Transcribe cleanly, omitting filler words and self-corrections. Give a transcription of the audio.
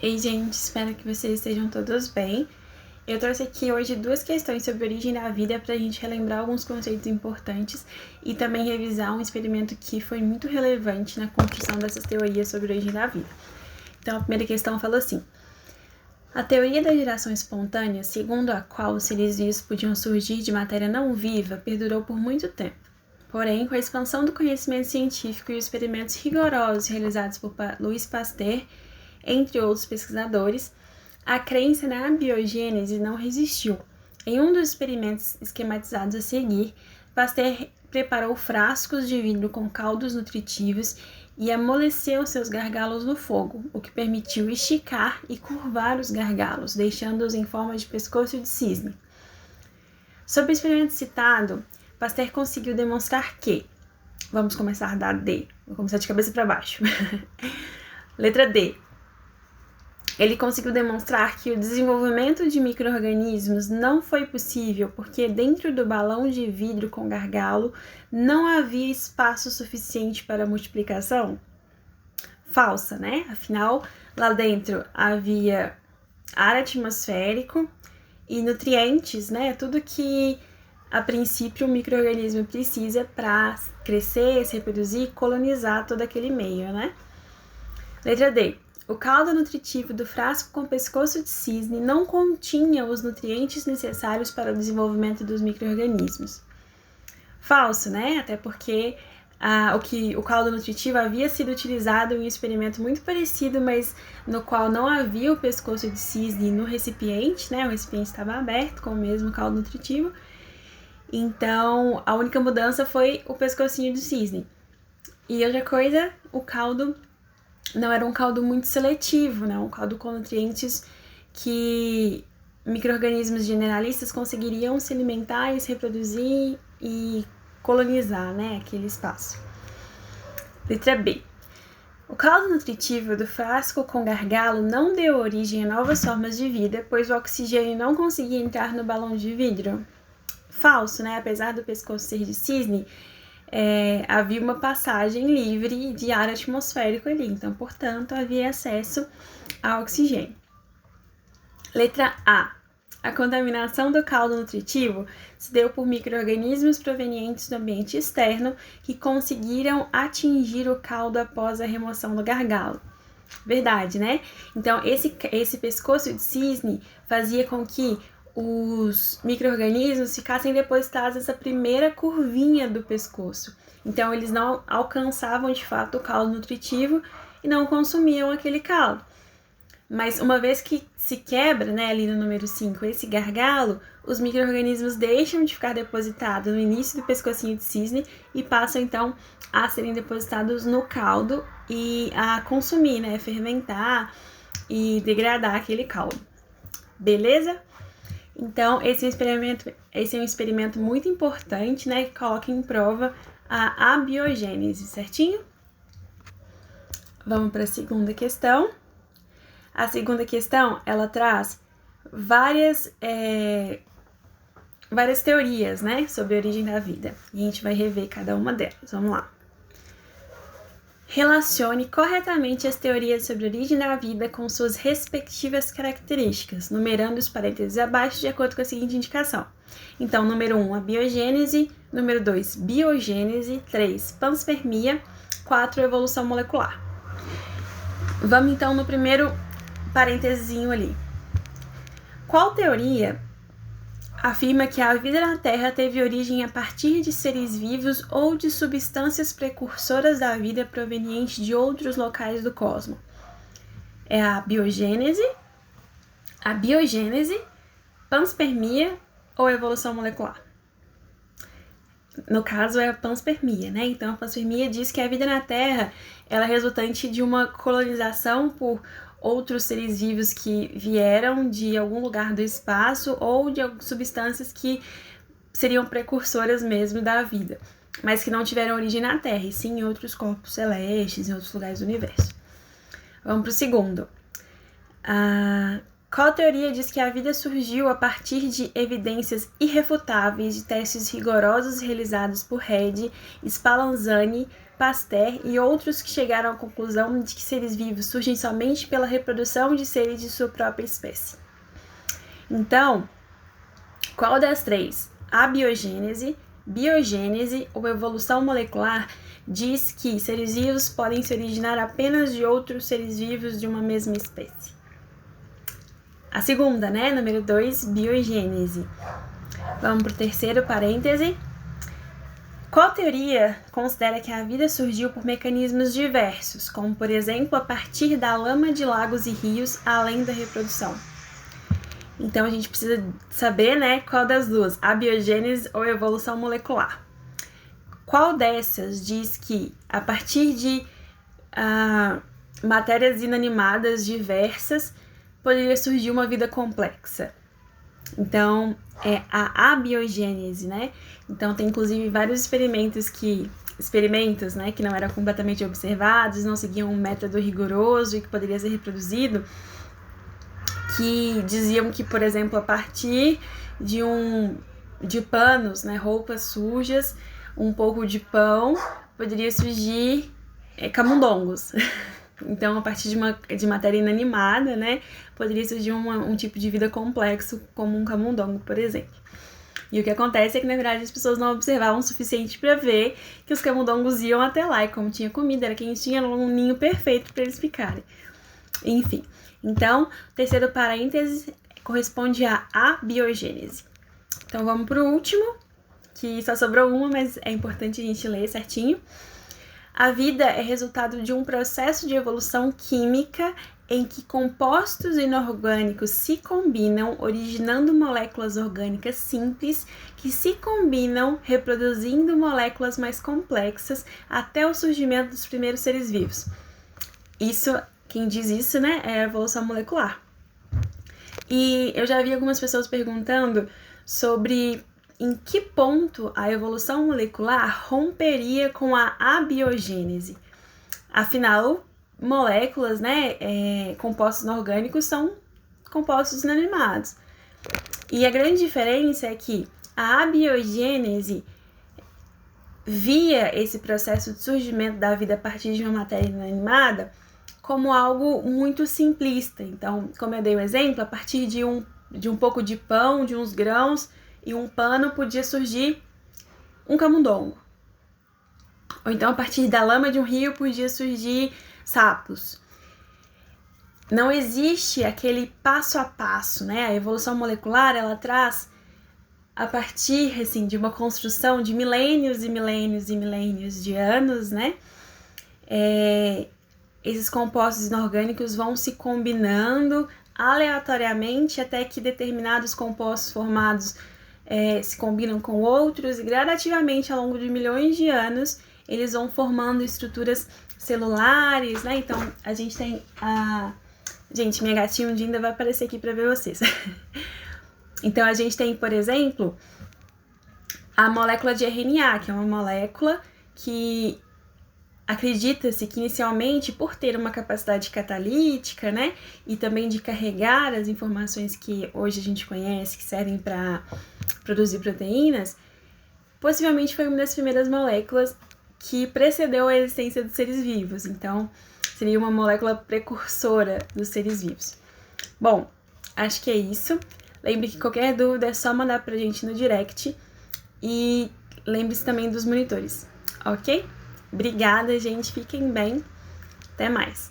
Ei, gente, espero que vocês estejam todos bem. Eu trouxe aqui hoje 2 questões sobre a origem da vida para a gente relembrar alguns conceitos importantes e também revisar um experimento que foi muito relevante na construção dessas teorias sobre a origem da vida. Então, a primeira questão fala assim: a teoria da geração espontânea, segundo a qual os seres vivos podiam surgir de matéria não viva, perdurou por muito tempo. Porém, com a expansão do conhecimento científico e os experimentos rigorosos realizados por Louis Pasteur, entre outros pesquisadores, a crença na abiogênese não resistiu. Em um dos experimentos esquematizados a seguir, Pasteur preparou frascos de vidro com caldos nutritivos e amoleceu seus gargalos no fogo, o que permitiu esticar e curvar os gargalos, deixando-os em forma de pescoço de cisne. Sob o experimento citado, Pasteur conseguiu demonstrar que... Vamos começar da D. Vou começar de cabeça para baixo. Letra D. Ele conseguiu demonstrar que o desenvolvimento de micro-organismos não foi possível porque dentro do balão de vidro com gargalo não havia espaço suficiente para multiplicação? Falsa, né? Afinal, lá dentro havia ar atmosférico e nutrientes, né? Tudo que, a princípio, o micro-organismo precisa para crescer, se reproduzir e colonizar todo aquele meio, né? Letra D. O caldo nutritivo do frasco com pescoço de cisne não continha os nutrientes necessários para o desenvolvimento dos micro-organismos. Falso, né? Até porque o caldo nutritivo havia sido utilizado em um experimento muito parecido, mas no qual não havia o pescoço de cisne no recipiente, né? O recipiente estava aberto com o mesmo caldo nutritivo. Então, a única mudança foi o pescocinho do cisne. E outra coisa, o caldo não era um caldo muito seletivo, né? Um caldo com nutrientes que micro-organismos generalistas conseguiriam se alimentar e se reproduzir e colonizar, né, aquele espaço. Letra B. O caldo nutritivo do frasco com gargalo não deu origem a novas formas de vida, pois o oxigênio não conseguia entrar no balão de vidro. Falso, né? Apesar do pescoço ser de cisne, havia uma passagem livre de ar atmosférico ali, então, portanto, havia acesso ao oxigênio. Letra A. A contaminação do caldo nutritivo se deu por micro-organismos provenientes do ambiente externo que conseguiram atingir o caldo após a remoção do gargalo. Verdade, né? Então, esse pescoço de cisne fazia com que os micro-organismos ficassem depositados nessa primeira curvinha do pescoço. Então, eles não alcançavam, de fato, o caldo nutritivo e não consumiam aquele caldo. Mas uma vez que se quebra, né, ali no número 5, esse gargalo, os micro-organismos deixam de ficar depositados no início do pescocinho de cisne e passam, então, a serem depositados no caldo e a consumir, né, fermentar e degradar aquele caldo. Beleza? Então, esse é um experimento muito importante, né, que coloca em prova a abiogênese, certinho? Vamos para a segunda questão. A segunda questão, ela traz várias teorias, né, sobre a origem da vida. E a gente vai rever cada uma delas. Vamos lá. Relacione corretamente as teorias sobre a origem da vida com suas respectivas características, numerando os parênteses abaixo de acordo com a seguinte indicação. Então, número 1, abiogênese, número 2, biogênese, 3, panspermia, 4, evolução molecular. Vamos então no primeiro parênteses ali. Qual teoria afirma que a vida na Terra teve origem a partir de seres vivos ou de substâncias precursoras da vida provenientes de outros locais do cosmos? É a biogênese, panspermia ou evolução molecular? No caso, é a panspermia, né? Então, a panspermia diz que a vida na Terra ela é resultante de uma colonização por outros seres vivos que vieram de algum lugar do espaço ou de substâncias que seriam precursoras mesmo da vida, mas que não tiveram origem na Terra, e sim em outros corpos celestes, em outros lugares do universo. Vamos para o segundo. Qual teoria diz que a vida surgiu a partir de evidências irrefutáveis de testes rigorosos realizados por Redi, Spallanzani, Pasteur e outros que chegaram à conclusão de que seres vivos surgem somente pela reprodução de seres de sua própria espécie. Então, qual das três? Abiogênese, biogênese ou evolução molecular diz que seres vivos podem se originar apenas de outros seres vivos de uma mesma espécie. A segunda, né? Número 2, biogênese. Vamos para o terceiro parêntese. Qual teoria considera que a vida surgiu por mecanismos diversos, como, por exemplo, a partir da lama de lagos e rios, além da reprodução? Então, a gente precisa saber, né, qual das duas, a biogênese ou a evolução molecular. Qual dessas diz que, a partir de matérias inanimadas diversas, poderia surgir uma vida complexa? Então, é a abiogênese, né? Então, tem inclusive vários experimentos, né, que não eram completamente observados, não seguiam um método rigoroso e que poderia ser reproduzido, que diziam que, por exemplo, a partir de panos, né, roupas sujas, um pouco de pão, poderia surgir camundongos. Então, a partir de matéria inanimada, né, poderia surgir um tipo de vida complexo, como um camundongo, por exemplo. E o que acontece é que, na verdade, as pessoas não observavam o suficiente para ver que os camundongos iam até lá, e como tinha comida, era quentinha, era um ninho perfeito para eles ficarem. Enfim, então, o terceiro parêntese corresponde à abiogênese. Então, vamos para o último, que só sobrou uma, mas é importante a gente ler certinho. A vida é resultado de um processo de evolução química em que compostos inorgânicos se combinam, originando moléculas orgânicas simples que se combinam, reproduzindo moléculas mais complexas até o surgimento dos primeiros seres vivos. Quem diz isso, né, é a evolução molecular. E eu já vi algumas pessoas perguntando sobre em que ponto a evolução molecular romperia com a abiogênese. Afinal, moléculas, né, compostos inorgânicos são compostos inanimados. E a grande diferença é que a abiogênese via esse processo de surgimento da vida a partir de uma matéria inanimada como algo muito simplista. Então, como eu dei o exemplo, a partir de um pouco de pão, de uns grãos e um pano podia surgir um camundongo. Ou então, a partir da lama de um rio podia surgir sapos. Não existe aquele passo a passo, né? A evolução molecular, ela traz, a partir, assim, de uma construção de milênios e milênios e milênios de anos, né? Esses compostos inorgânicos vão se combinando aleatoriamente até que determinados compostos formados se combinam com outros e gradativamente ao longo de milhões de anos eles vão formando estruturas celulares, né? Então a gente tem Gente, minha gatinha um dia ainda vai aparecer aqui para ver vocês. Então a gente tem, por exemplo, a molécula de RNA, que é uma molécula que acredita-se que inicialmente, por ter uma capacidade catalítica, né, e também de carregar as informações que hoje a gente conhece, que servem para produzir proteínas, possivelmente foi uma das primeiras moléculas que precedeu a existência dos seres vivos. Então, seria uma molécula precursora dos seres vivos. Bom, acho que é isso. Lembre que qualquer dúvida é só mandar pra gente no direct. E lembre-se também dos monitores, ok? Obrigada, gente. Fiquem bem. Até mais.